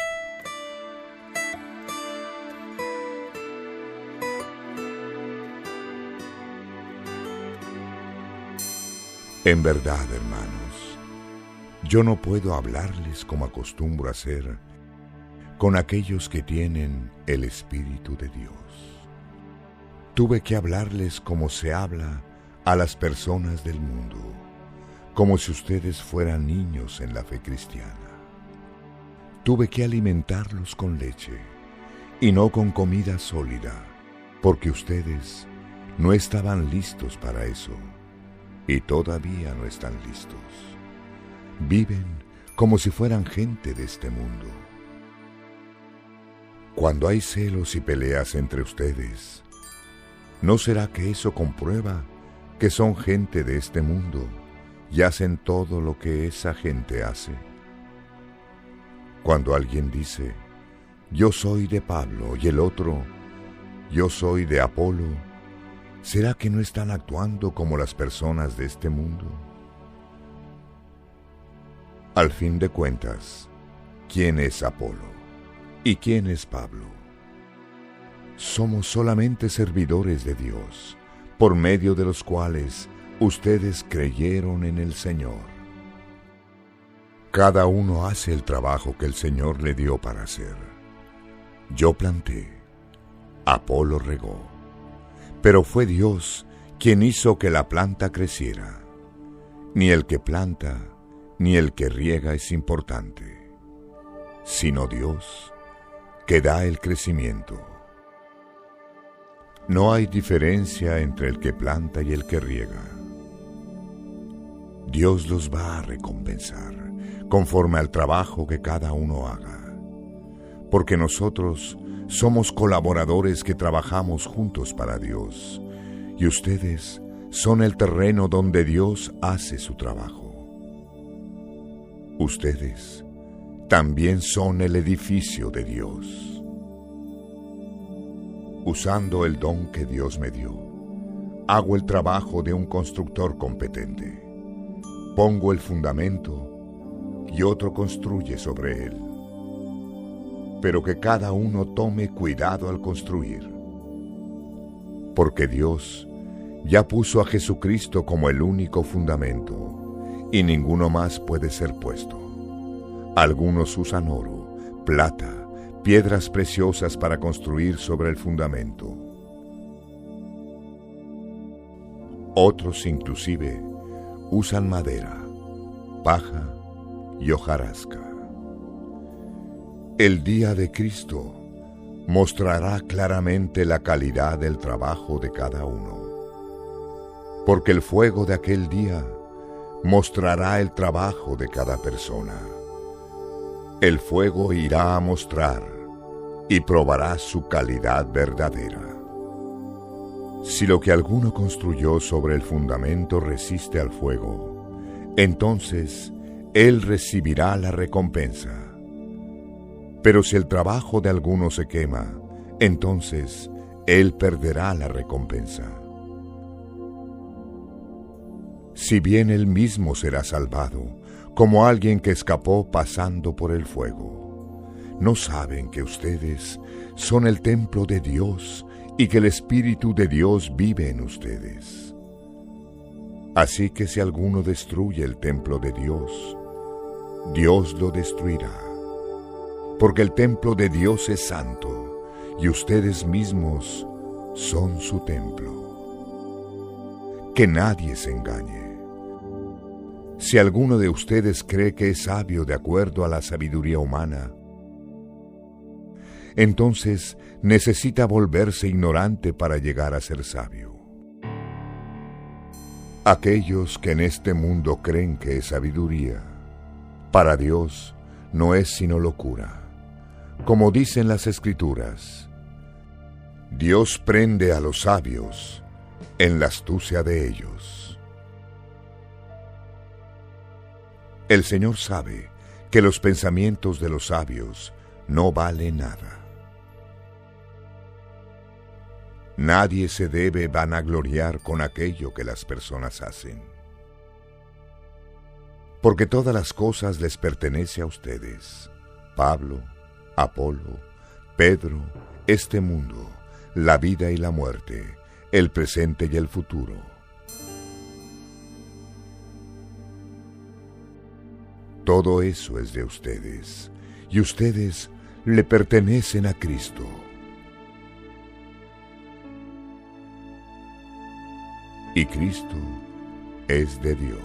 En verdad, hermanos, yo no puedo hablarles como acostumbro a hacer con aquellos que tienen el Espíritu de Dios. Tuve que hablarles como se habla a las personas del mundo, como si ustedes fueran niños en la fe cristiana. Tuve que alimentarlos con leche y no con comida sólida, porque ustedes no estaban listos para eso y todavía no están listos. Viven como si fueran gente de este mundo. Cuando hay celos y peleas entre ustedes, ¿no será que eso comprueba que son gente de este mundo y hacen todo lo que esa gente hace? Cuando alguien dice, yo soy de Pablo, y el otro, yo soy de Apolo, ¿será que no están actuando como las personas de este mundo? Al fin de cuentas, ¿quién es Apolo? ¿Y quién es Pablo? Somos solamente servidores de Dios, por medio de los cuales ustedes creyeron en el Señor. Cada uno hace el trabajo que el Señor le dio para hacer. Yo planté, Apolo regó, pero fue Dios quien hizo que la planta creciera. Ni el que planta, ni el que riega es importante, sino Dios, que da el crecimiento. No hay diferencia entre el que planta y el que riega. Dios los va a recompensar conforme al trabajo que cada uno haga, porque nosotros somos colaboradores que trabajamos juntos para Dios, y ustedes son el terreno donde Dios hace su trabajo. Ustedes también son el edificio de Dios. Usando el don que Dios me dio, hago el trabajo de un constructor competente. Pongo el fundamento y otro construye sobre él. Pero que cada uno tome cuidado al construir, porque Dios ya puso a Jesucristo como el único fundamento, y ninguno más puede ser puesto. Algunos usan oro, plata, piedras preciosas para construir sobre el fundamento. Otros inclusive usan madera, paja y hojarasca. El día de Cristo mostrará claramente la calidad del trabajo de cada uno, porque el fuego de aquel día mostrará el trabajo de cada persona. El fuego irá a mostrar y probará su calidad verdadera. Si lo que alguno construyó sobre el fundamento resiste al fuego, entonces él recibirá la recompensa. Pero si el trabajo de alguno se quema, entonces él perderá la recompensa. Si bien él mismo será salvado, como alguien que escapó pasando por el fuego, ¿no saben que ustedes son el templo de Dios y que el Espíritu de Dios vive en ustedes? Así que si alguno destruye el templo de Dios, Dios lo destruirá, porque el templo de Dios es santo y ustedes mismos son su templo. Que nadie se engañe. Si alguno de ustedes cree que es sabio de acuerdo a la sabiduría humana, entonces necesita volverse ignorante para llegar a ser sabio. Aquellos que en este mundo creen que es sabiduría, para Dios no es sino locura. Como dicen las Escrituras, Dios prende a los sabios en la astucia de ellos. El Señor sabe que los pensamientos de los sabios no valen nada. Nadie se debe vanagloriar con aquello que las personas hacen, porque todas las cosas les pertenecen a ustedes: Pablo, Apolo, Pedro, este mundo, la vida y la muerte, el presente y el futuro. Todo eso es de ustedes, y ustedes le pertenecen a Cristo. Y Cristo es de Dios.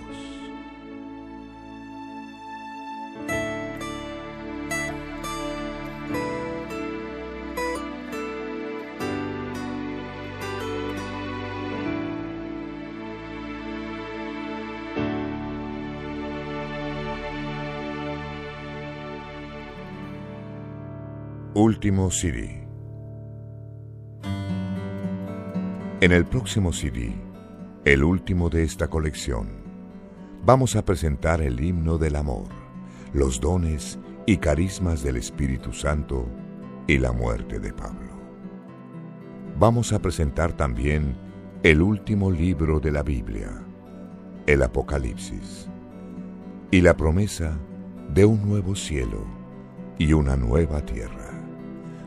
Último CD. En el próximo CD, el último de esta colección, vamos a presentar el himno del amor, los dones y carismas del Espíritu Santo y la muerte de Pablo. Vamos a presentar también el último libro de la Biblia, el Apocalipsis, y la promesa de un nuevo cielo y una nueva tierra.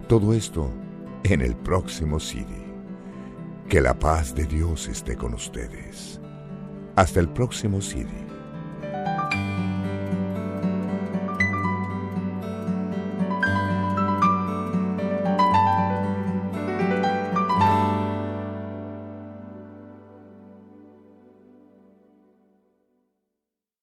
Todo esto en el próximo CD. Que la paz de Dios esté con ustedes. Hasta el próximo CD.